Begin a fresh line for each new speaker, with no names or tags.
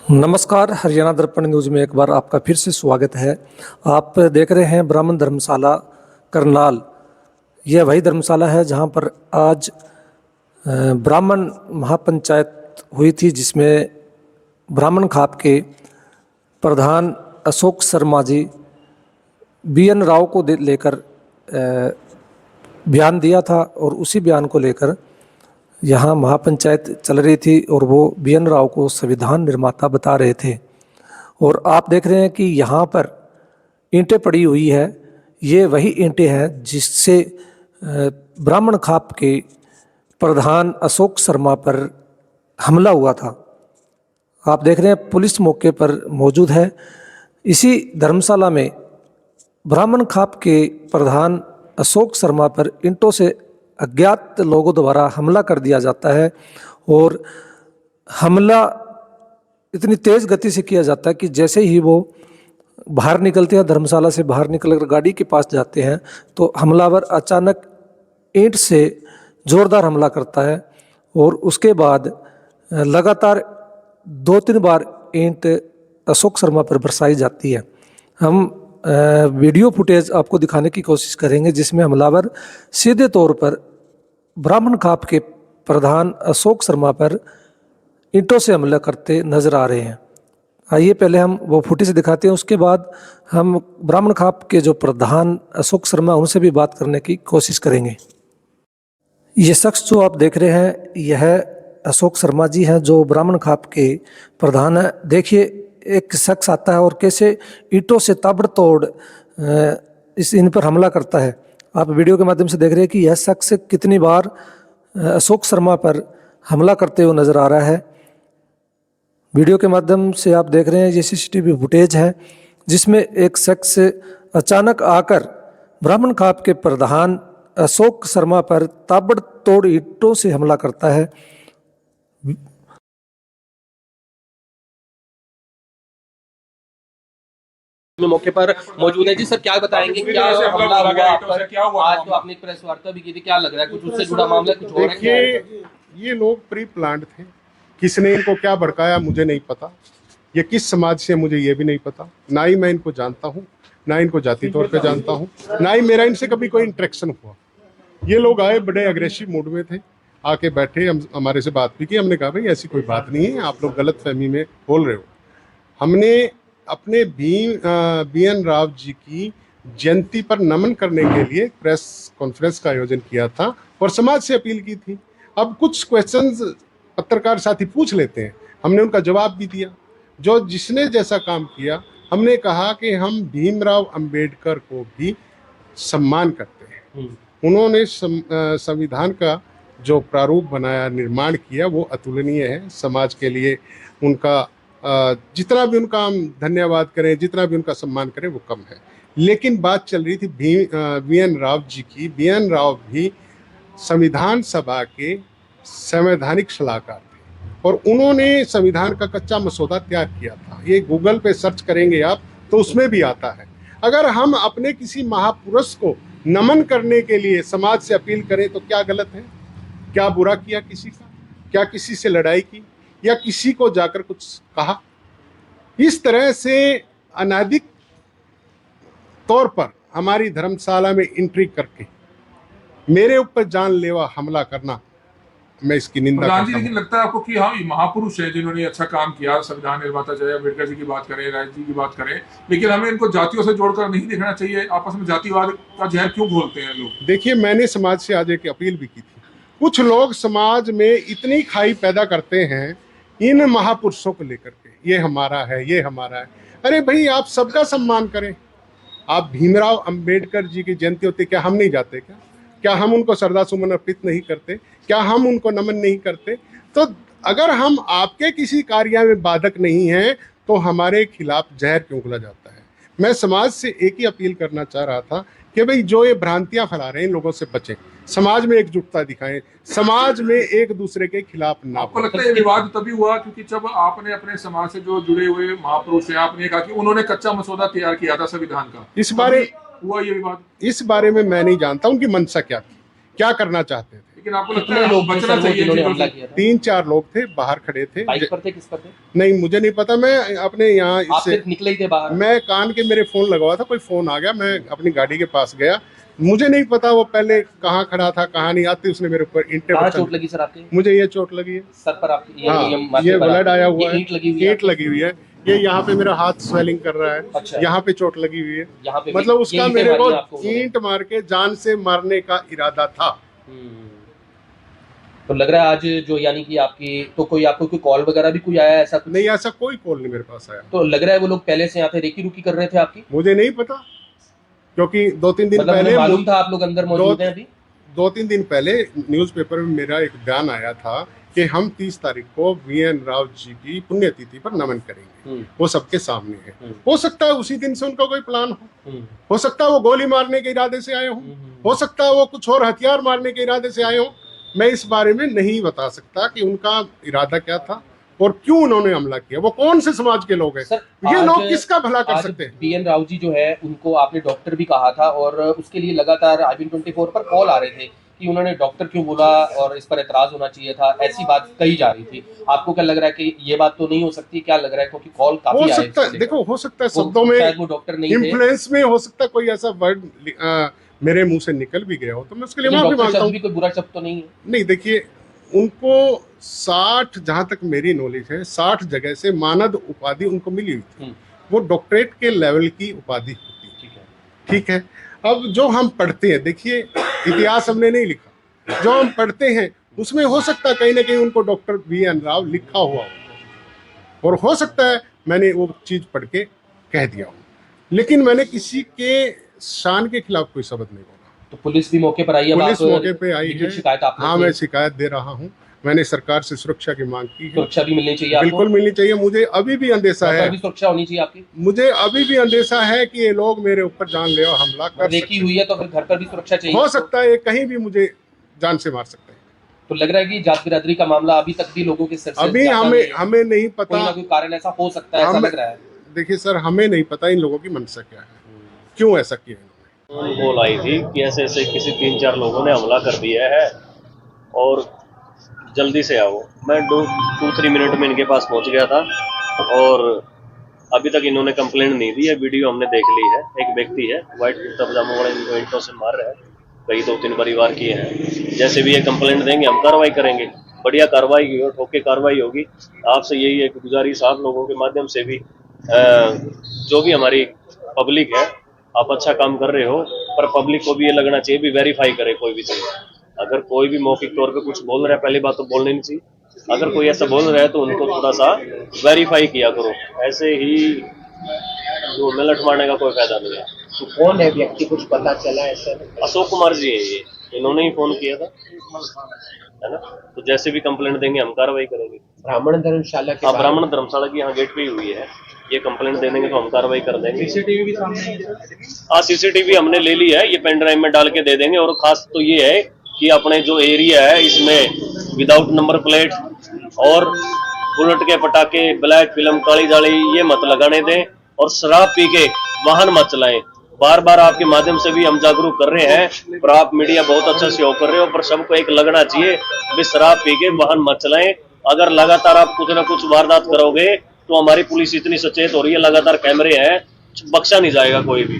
नमस्कार, हरियाणा दर्पण न्यूज़ में एक बार आपका फिर से स्वागत है। आप देख रहे हैं ब्राह्मण धर्मशाला करनाल। यह वही धर्मशाला है जहां पर आज ब्राह्मण महापंचायत हुई थी, जिसमें ब्राह्मण खाप के प्रधान अशोक शर्मा जी BN राव को लेकर बयान दिया था और उसी बयान को लेकर यहाँ महापंचायत चल रही थी और वो BN राव को संविधान निर्माता बता रहे थे। और आप देख रहे हैं कि यहाँ पर ईंटें पड़ी हुई है। ये वही ईंटें हैं जिससे ब्राह्मण खाप के प्रधान अशोक शर्मा पर हमला हुआ था। आप देख रहे हैं पुलिस मौके पर मौजूद है। इसी धर्मशाला में ब्राह्मण खाप के प्रधान अशोक शर्मा पर ईंटों से अज्ञात लोगों द्वारा हमला कर दिया जाता है और हमला इतनी तेज़ गति से किया जाता है कि जैसे ही वो बाहर निकलते हैं, धर्मशाला से बाहर निकलकर गाड़ी के पास जाते हैं, तो हमलावर अचानक ईंट से ज़ोरदार हमला करता है और उसके बाद लगातार 2-3 बार ईंट अशोक शर्मा पर बरसाई जाती है। हम वीडियो फुटेज आपको दिखाने की कोशिश करेंगे जिसमें हमलावर सीधे तौर पर ब्राह्मण खाप के प्रधान अशोक शर्मा पर ईंटों से हमला करते नजर आ रहे हैं। आइए पहले हम वो फुटेज दिखाते हैं, उसके बाद हम ब्राह्मण खाप के जो प्रधान अशोक शर्मा उनसे भी बात करने की कोशिश करेंगे। ये शख्स जो आप देख रहे हैं, यह अशोक शर्मा जी हैं जो ब्राह्मण खाप के प्रधान हैं। देखिए, एक शख्स आता है और कैसे ईंटों से ताबड़तोड़ इन पर हमला करता है। आप वीडियो के माध्यम से देख रहे हैं कि यह शख्स कितनी बार अशोक शर्मा पर हमला करते हुए नजर आ रहा है। वीडियो के माध्यम से आप देख रहे हैं ये CCTV फुटेज है जिसमें एक शख्स अचानक आकर ब्राह्मण खाप के प्रधान अशोक शर्मा पर ताबड़तोड़ ईंटों से हमला करता है।
मौके पर मौजूद है जी। सर, क्या बताएंगे, क्या हमला हुआ आप पर? आज तो आपने प्रेस वार्ता भी की थी, क्या लग रहा है, कुछ उससे जुड़ा मामला कुछ और है?
देखिए, ये लोग प्री प्लान्ड थे। किसने इनको क्या भड़काया मुझे नहीं पता, ये किस समाज से मुझे ये भी नहीं पता। ना ही मैं इनको जानता हूँ, ना इनको जाति तौर पे जानता हूँ, ना ही मेरा इनसे कभी कोई इंटरेक्शन हुआ। ये लोग आए, बड़े अग्रेसिव मूड में थे, आके बैठे, हमारे से बात भी की। हमने कहा भाई ऐसी कोई बात नहीं है, आप लोग गलत फहमी में बोल रहे हो। हमने अपने BN राव जी की जयंती पर नमन करने के लिए प्रेस कॉन्फ्रेंस का आयोजन किया था और समाज से अपील की थी। अब कुछ क्वेश्चंस पत्रकार साथी पूछ लेते हैं, हमने उनका जवाब भी दिया। जो जिसने जैसा काम किया, हमने कहा कि हम भीमराव अंबेडकर को भी सम्मान करते हैं। उन्होंने संविधान का जो प्रारूप बनाया, निर्माण किया, वो अतुलनीय है। समाज के लिए उनका जितना भी उनका हम धन्यवाद करें, जितना भी उनका सम्मान करें, वो कम है। लेकिन बात चल रही थी BN राव जी की। BN राव भी संविधान सभा के संवैधानिक सलाहकार थे और उन्होंने संविधान का कच्चा मसौदा तैयार किया था। ये गूगल पे सर्च करेंगे आप तो उसमें भी आता है। अगर हम अपने किसी महापुरुष को नमन करने के लिए समाज से अपील करें तो क्या गलत है? क्या बुरा किया किसी का? क्या किसी से लड़ाई की या किसी को जाकर कुछ कहा? इस तरह से अनैतिक तौर पर हमारी धर्मशाला में एंट्री करके मेरे ऊपर जानलेवा हमला करना, मैं इसकी निंदा करता हूं।
लेकिन लगता है आपको कि हाँ, ये महापुरुष है जिन्होंने अच्छा काम किया, संविधान निर्माता, चाहे अम्बेडकर जी की बात करें, राय जी की बात करें, लेकिन हमें इनको जातियों से जोड़कर नहीं देखना चाहिए? आपस में जातिवाद का जहर क्यों घोलते हैं लोग?
देखिए, मैंने समाज से आज एक अपील भी की थी। कुछ लोग समाज में इतनी खाई पैदा करते हैं इन महापुरुषों को लेकर के, ये हमारा है, ये हमारा है। अरे भाई, आप सबका सम्मान करें। आप भीमराव अंबेडकर जी की जयंती होती, क्या हम नहीं जाते? क्या हम उनको श्रद्धासुमन अर्पित नहीं करते? क्या हम उनको नमन नहीं करते? तो अगर हम आपके किसी कार्य में बाधक नहीं हैं तो हमारे खिलाफ जहर क्यों घुला जाता है? मैं समाज से एक ही अपील करना चाह रहा था कि भाई, जो ये भ्रांतियां फैला रहे हैं, इन लोगों से बचें, समाज में एकजुटता दिखाएं, समाज में एक दूसरे के खिलाफ ना।
आपको लगता है ये विवाद तभी हुआ क्योंकि जब आपने अपने समाज से जो जुड़े हुए महापुरुष हैं, आपने कहा कि उन्होंने कच्चा मसौदा तैयार किया था संविधान का,
इस बारे
हुआ ये विवाद?
इस बारे में मैं नहीं जानता उनकी मंशा क्या थी, क्या करना चाहते थे।
लेकिन आपको लगता
कितने
है
लोग थे
बचना
सर वो
चाहिए
जिन्होंने
चीजों
हमला
से?
किया था?
3-4 लोग थे, बाहर खड़े थे।
बाइक पर थे, किस पर थे?
नहीं मुझे नहीं पता, मैं अपने यहाँ
आप
इससे
सिर्फ निकले ही थे बाहर?
मैं कान के मेरे फोन लगा हुआ था, कोई फोन आ गया, मैं अपनी गाड़ी के पास गया, मुझे नहीं पता वो पहले कहाँ खड़ा था कहाँ नहीं, आते उसने मेरे ऊपर ईंटें
कहाँ
बरसाई।
चोट लगी सर आपके?
मुझे ये चोट लगी है,
सर पर आपकी?
हाँ
माथे
ये
पर
ब्लड
आपके?
आया हुआ
ये
है,
ईंट लगी हुई है?
ईंट लगी हुई है, ये यहाँ पे मेरा हाथ स्वेलिंग कर रहा है,
अच्छा।
यहाँ पे चोट लगी हुई है,
यहाँ पे भी?
मतलब
ये
उसका
ईंटें
मेरे
मारी
को
आपको उन्होंने?
ईंट मार के जान से मारने का इरादा था।
हम्म। तो लग रहा है आज जो यानी कि आपकी तो कोई आपको कोई कॉल वगैरह भी कोई आया ऐसा कुछ?
नहीं ऐसा कोई कॉल नहीं मेरे पास आया,
तो लग रहा है वो लोग पहले से यहाँ पे रेकी रुकी कर रहे थे आपकी?
मुझे नहीं पता, क्योंकि 2-3 दिन
मतलब
पहले
उन्हें मालूम था आप लोग अंदर मौजूद हैं अभी?
2-3 दिन पहले न्यूज़पेपर में मेरा एक बयान आया था कि हम 30 तारीख को वीएन राव जी की पुण्यतिथि पर नमन करेंगे, वो सबके सामने है। हो सकता है उसी दिन से उनका कोई प्लान हो सकता है वो गोली मारने के इरादे से आए हो सकता है वो कुछ और हथियार मारने के इरादे से आए हो। मैं इस बारे में नहीं बता सकता कि उनका इरादा क्या था और क्यों उन्होंने हमला किया, वो कौन से समाज के लोग हैं,
सर,
ये
आज-
लोग किसका भला कर
आज
सकते हैं।
बीएन राव जी जो है उनको आपने डॉक्टर भी कहा था और उसके लिए लगातार IBN24 पर कॉल आ रहे थे कि उन्होंने डॉक्टर क्यों बोला और इस पर एतराज होना चाहिए था, ऐसी बात कही जा रही थी। आपको क्या लग रहा है कि ये बात तो नहीं हो सकती? क्या लग रहा है क्योंकि कॉल
हो
काफी आए
सकता है,
इससे
देखो हो सकता है
वो-
शब्दों में
शायद वो डॉक्टर नहीं थे।
इन्फ्लुएंस में हो सकता है कोई ऐसा वर्ड मेरे मुंह से निकल भी गया हो, तो मैं उसके लिए
लेकिन
माफी
डॉक्टर
मांगता
शब्द
हूँ।
भी कोई बुरा शब्द तो नहीं है?
नहीं देखिए, उनको 60 जहां तक मेरी नॉलेज है 60 जगह से मानद उपाधि उनको मिली हुई थी, वो डॉक्टरेट के लेवल की उपाधि होती है।
ठीक है।
ठीक है, अब जो हम पढ़ते हैं, देखिए इतिहास हमने नहीं लिखा, जो हम पढ़ते हैं उसमें हो सकता है कहीं ना कहीं उनको डॉक्टर वीएन राव लिखा हुआ हो, और हो सकता है मैंने वो चीज पढ़ के कह दिया हो, लेकिन मैंने किसी के शान के खिलाफ कोई शब्द नहीं बोला।
तो पुलिस भी मौके पर आई है? अब
पुलिस
आप
मौके पे आई
लिखित
है,
शिकायत आपने
हाँ
की
मैं
है?
शिकायत दे रहा हूँ, मैंने सरकार से सुरक्षा की मांग की है,
सुरक्षा भी मिलनी चाहिए आपको?
बिल्कुल मिलनी चाहिए। मुझे अभी भी अंदेशा
घर पर
है,
भी सुरक्षा होनी चाहिए आपकी?
मुझे अभी भी अंदेशा है कि ये लोग मेरे ऊपर जानलेवा हमला कर
रेकी
सकते
हुई है तो फिर घर पर भी सुरक्षा चाहिए?
हो सकता है, ये कहीं भी मुझे जान से मार सकते हैं।
तो लग रहा है कि जात बिरादरी का मामला अभी तक भी लोगों के सिर से
अभी
जाता नहीं है।
हमें नहीं
कोई
पता,
ना कोई कारण ऐसा हो सकता है, ऐसा लग रहा है।
देखिए सर हमें नहीं पता इन लोगों की मंशा क्या है, क्यों ऐसा किया इन्होंने।
कॉल आई थी कि ऐसे ऐसे किसी 3-4 लोगों ने हमला कर दिया है और जल्दी से आओ। मैं 2-3 मिनट में इनके पास पहुंच गया था और अभी तक इन्होंने कंप्लेंट नहीं दी है। वीडियो हमने देख ली है, एक व्यक्ति है वाइट कुर्ता पजामा वाला, इनको ईंटों से मार रहा है, कई 2-3 परिवार किए हैं। जैसे भी ये कंप्लेंट देंगे हम कार्रवाई करेंगे, बढ़िया कार्रवाई की और ठोके कार्रवाई होगी। आपसे यही एक गुजारिश आप लोगों के माध्यम से भी, जो भी हमारी पब्लिक है, आप अच्छा काम कर रहे हो, पर पब्लिक को भी ये लगना चाहिए भी वेरीफाई करे कोई भी चीज़। अगर कोई भी मौखिक तौर पे कुछ बोल रहा है, पहली बात तो बोलनी नहीं चाहिए। अगर कोई ऐसा बोल रहा है तो उनको थोड़ा सा वेरीफाई किया करो, ऐसे ही जो मिलट मारने का कोई फायदा नहीं है।
तो कौन है व्यक्ति, कुछ पता चला है सर?
अशोक कुमार जी है ये, इन्होंने ही फोन किया था, है ना। तो जैसे भी कंप्लेंट देंगे हम कार्रवाई करेंगे।
ब्राह्मण धर्मशाला के
हाँ,
बारे
ब्राह्मण धर्मशाला की यहाँ गेट पे ही हुई है, ये कंप्लेंट दे देंगे तो हम कार्रवाई कर देंगे।
सीसीटीवी भी सामने है?
हाँ, सीसीटीवी हमने ले ली है, ये पेन ड्राइव में डाल के दे देंगे। और खास तो ये है कि अपने जो एरिया है इसमें विदाउट नंबर प्लेट और बुलेट के पटाखे, ब्लैक फिल्म, काली जाली ये मत लगाने दें और शराब पी के वाहन मत चलाएं। बार बार आपके माध्यम से भी हम जागरूक कर रहे हैं, पर आप मीडिया बहुत अच्छा सहयोग कर रहे हो, पर सबको एक लगना चाहिए भी शराब पी के वाहन मत चलाएं। अगर लगातार आप कुछ ना कुछ वारदात करोगे तो हमारी पुलिस इतनी सचेत हो रही है, लगातार कैमरे हैं, बख्शा नहीं जाएगा कोई भी।